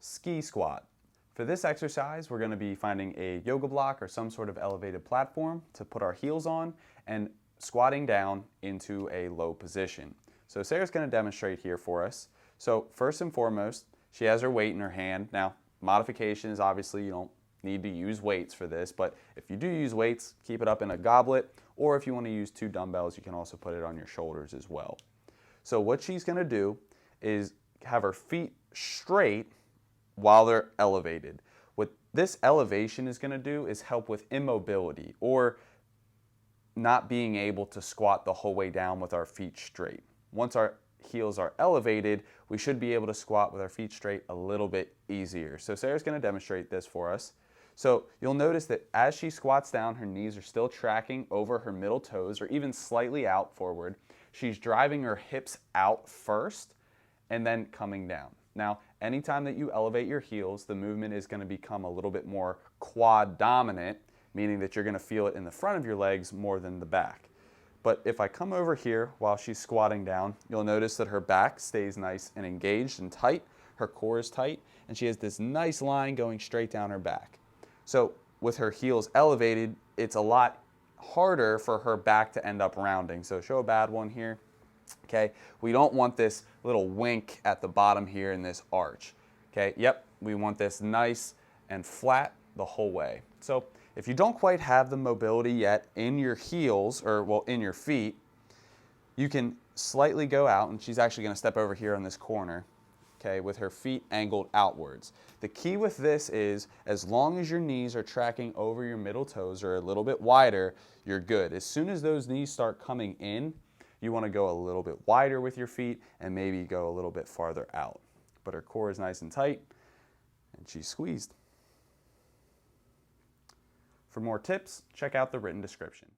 ski squat. For this exercise, we're going to be finding a yoga block or some sort of elevated platform to put our heels on and squatting down into a low position. So Sarah's going to demonstrate here for us. So first and foremost, she has her weight in her hand. Now, modification is obviously you don't need to use weights for this, but if you do use weights, keep it up in a goblet, or if you want to use 2 dumbbells, you can also put it on your shoulders as well. So what she's going to do is have her feet straight while they're elevated. What this elevation is going to do is help with immobility or not being able to squat the whole way down with our feet straight. Once our heels are elevated, we should be able to squat with our feet straight a little bit easier. So Sarah's going to demonstrate this for us. So you'll notice that as she squats down, her knees are still tracking over her middle toes or even slightly out forward. She's driving her hips out first and then coming down. Now, anytime that you elevate your heels, the movement is going to become a little bit more quad dominant, meaning that you're going to feel it in the front of your legs more than the back. But if I come over here while she's squatting down, you'll notice that her back stays nice and engaged and tight, her core is tight, and she has this nice line going straight down her back. So with her heels elevated, it's a lot harder for her back to end up rounding. So show a bad one here. Okay, we don't want this little wink at the bottom here in this arch. Okay, yep, we want this nice and flat the whole way. So if you don't quite have the mobility yet in your heels, or well, in your feet, you can slightly go out, and she's actually going to step over here on this corner, okay, with her feet angled outwards. The key with this is as long as your knees are tracking over your middle toes or a little bit wider, you're good. As soon as those knees start coming in, you want to go a little bit wider with your feet and maybe go a little bit farther out. But her core is nice and tight, and she's squeezed. For more tips, check out the written description.